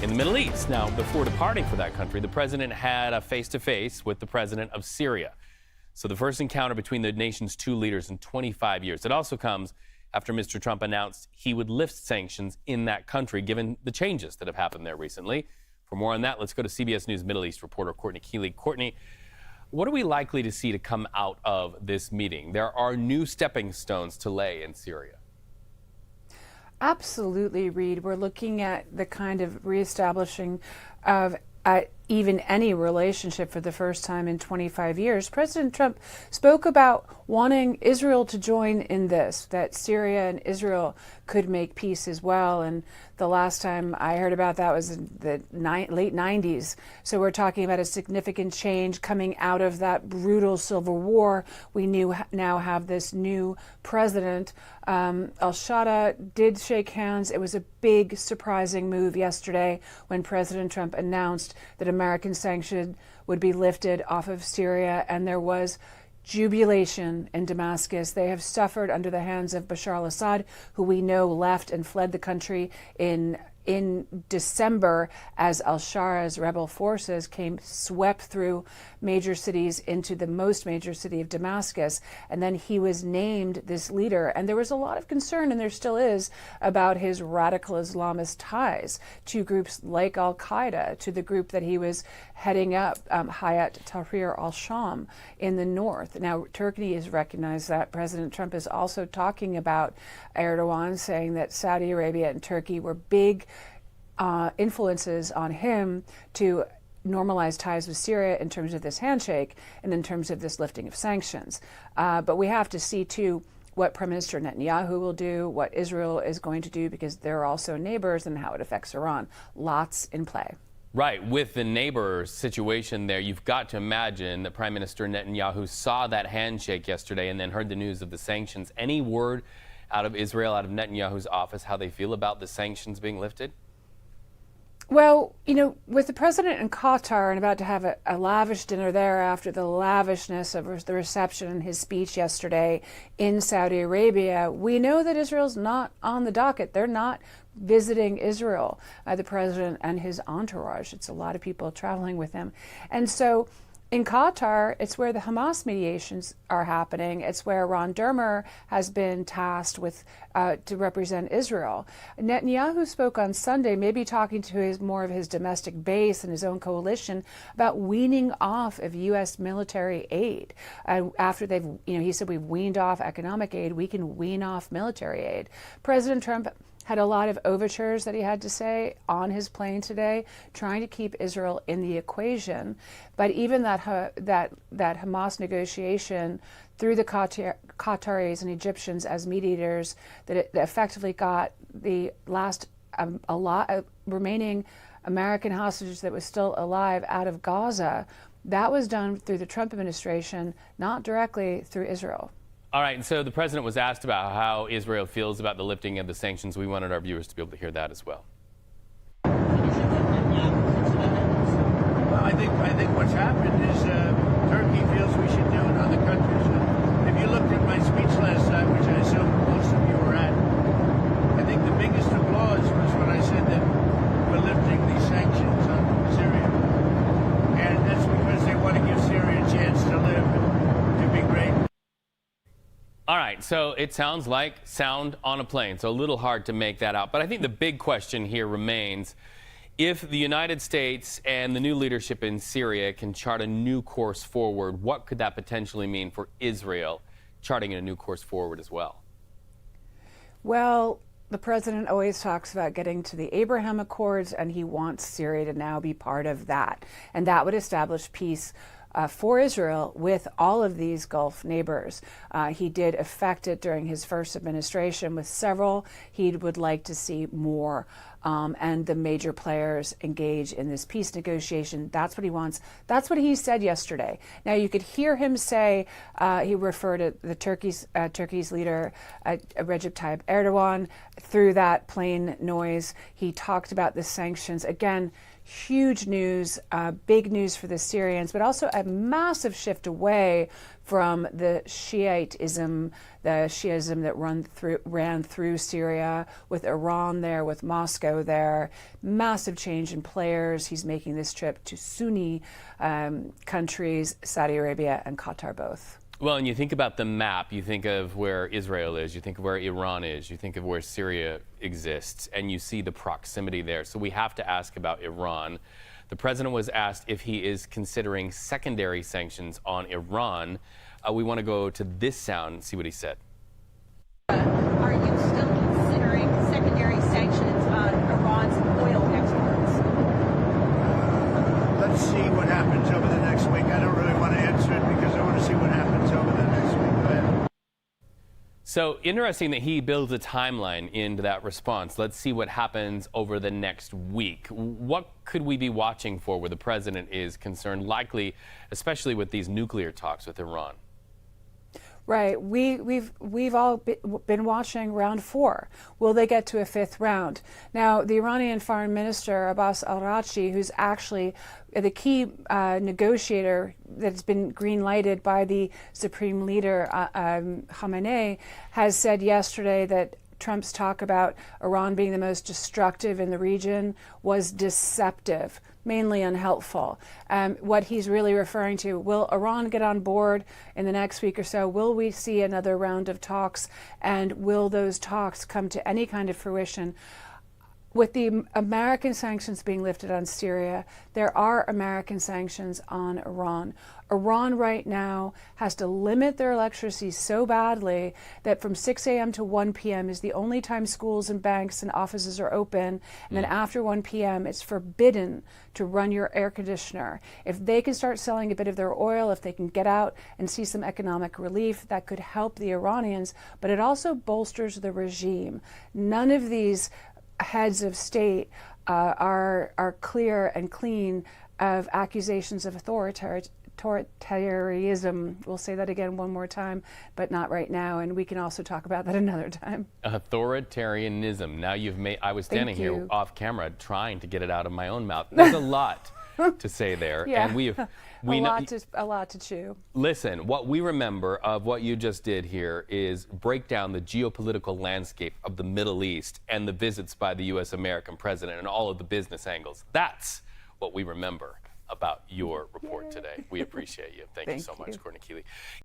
in the Middle East. Now, before departing for that country, the president had a face-to-face with the president of Syria. So the first encounter between the nation's two leaders in 25 years. It also comes after Mr. Trump announced he would lift sanctions in that country, given the changes that have happened there recently. For more on that, let's go to CBS News Middle East reporter Courtney Kealy. Courtney, what are we likely to see to come out of this meeting? There are new stepping stones to lay in Syria. Absolutely, Reed. We're looking at the kind of reestablishing of even any relationship for the first time in 25 years. President Trump spoke about wanting Israel to join in this, that Syria and Israel could make peace as well. And the last time I heard about that was in the late 90s. So we're talking about a significant change coming out of that brutal civil war. We now have this new president. Al-Shada did shake hands. It was a big, surprising move yesterday when President Trump announced that American sanctions would be lifted off of Syria, and there was jubilation in Damascus. They have suffered under the hands of Bashar al-Assad, who we know left and fled the country in December as al-Shara's rebel forces swept through major cities into the most major city of Damascus. And then he was named this leader. And there was a lot of concern, and there still is, about his radical Islamist ties to groups like al-Qaeda, to the group that he was heading up, Hayat Tahrir al-Sham in the north. Now, Turkey has recognized that. President Trump is also talking about Erdogan, saying that Saudi Arabia and Turkey were big influences on him to normalize ties with Syria in terms of this handshake and in terms of this lifting of sanctions. But we have to see, too, what Prime Minister Netanyahu will do, what Israel is going to do, because they're also neighbors, and how it affects Iran. Lots in play. Right. With the neighbor situation there, you've got to imagine that Prime Minister Netanyahu saw that handshake yesterday and then heard the news of the sanctions. Any word out of Israel, out of Netanyahu's office, how they feel about the sanctions being lifted? Well, you know, with the president in Qatar and about to have a lavish dinner there after the lavishness of the reception in his speech yesterday in Saudi Arabia, we know that Israel's not on the docket. They're not visiting Israel, the president and his entourage. It's a lot of people traveling with him. And so in Qatar, it's where the Hamas mediations are happening. It's where Ron Dermer has been tasked with to represent Israel. Netanyahu spoke on Sunday, maybe talking to more of his domestic base and his own coalition, about weaning off of U.S. military aid. After he said, we've weaned off economic aid, we can wean off military aid. President Trump had a lot of overtures that he had to say on his plane today, trying to keep Israel in the equation. But even that Hamas negotiation through the Qataris and Egyptians as mediators, that it effectively got the last remaining American hostages that was still alive out of Gaza. That was done through the Trump administration, not directly through Israel. All right, so the president was asked about how Israel feels about the lifting of the sanctions. We wanted our viewers to be able to hear that as well. Well, I think what's happened is Turkey feels we should do it. Other countries. If you looked at my speech last night, which I assume most of you were at, I think the biggest applause was when I said that we're lifting these sanctions on Syria, and that's because they want to give Syria a chance to live and to be great. All right, so it sounds like sound on a plane, so a little hard to make that out. But I think the big question here remains, if the United States and the new leadership in Syria can chart a new course forward, what could that potentially mean for Israel charting a new course forward as well? Well, the president always talks about getting to the Abraham Accords, and he wants Syria to now be part of that. And that would establish peace for Israel with all of these Gulf neighbors. He did effect it during his first administration with several. He would like to see more, and the major players engage in this peace negotiation. That's what he wants. That's what he said yesterday. Now, you could hear him say, he referred to the Turkey's leader, Recep Tayyip Erdogan, through that plane noise. He talked about the sanctions. Again, huge news, big news for the Syrians, but also a massive shift away from the Shiitism that ran through Syria, with Iran there, with Moscow there. Massive change in players. He's making this trip to Sunni countries, Saudi Arabia and Qatar both. Well, and you think about the map, you think of where Israel is, you think of where Iran is, you think of where Syria exists, and you see the proximity there. So we have to ask about Iran. The president was asked if he is considering secondary sanctions on Iran. We want to go to this sound and see what he said. Are you still considering secondary sanctions on Iran's oil exports? Let's see what happens over the next week. I don't really want to answer it because I want to see what happens over the next week. Go ahead. So interesting that he builds a timeline into that response. Let's see what happens over the next week. What could we be watching for where the president is concerned, likely, especially with these nuclear talks with Iran? Right. We've all been watching round 4. Will they get to a 5th round? Now, the Iranian Foreign Minister, Abbas al-Araghchi, who's actually the key negotiator that's been green-lighted by the Supreme Leader, Khamenei, has said yesterday that Trump's talk about Iran being the most destructive in the region was deceptive, mainly unhelpful. What he's really referring to, will Iran get on board in the next week or so? Will we see another round of talks? And will those talks come to any kind of fruition? With the American sanctions being lifted on Syria, there are American sanctions on Iran. Iran right now has to limit their electricity so badly that from 6 a.m. to 1 p.m. is the only time schools and banks and offices are open. And then after 1 p.m., it's forbidden to run your air conditioner. If they can start selling a bit of their oil, if they can get out and see some economic relief, that could help the Iranians, but it also bolsters the regime. None of these heads of state are clear and clean of accusations of authoritarianism. We'll say that again one more time, but not right now, and we can also talk about that another time. Authoritarianism. Now you've made, I was standing Thank here you. off camera trying to get it out of my own mouth. There's a lot to say there, Yeah. and a lot to chew. Listen, what we remember of what you just did here is break down the geopolitical landscape of the Middle East and the visits by the U.S. American president and all of the business angles. That's what we remember about your report today. We appreciate you. Thank you so much, Courtney Kealy.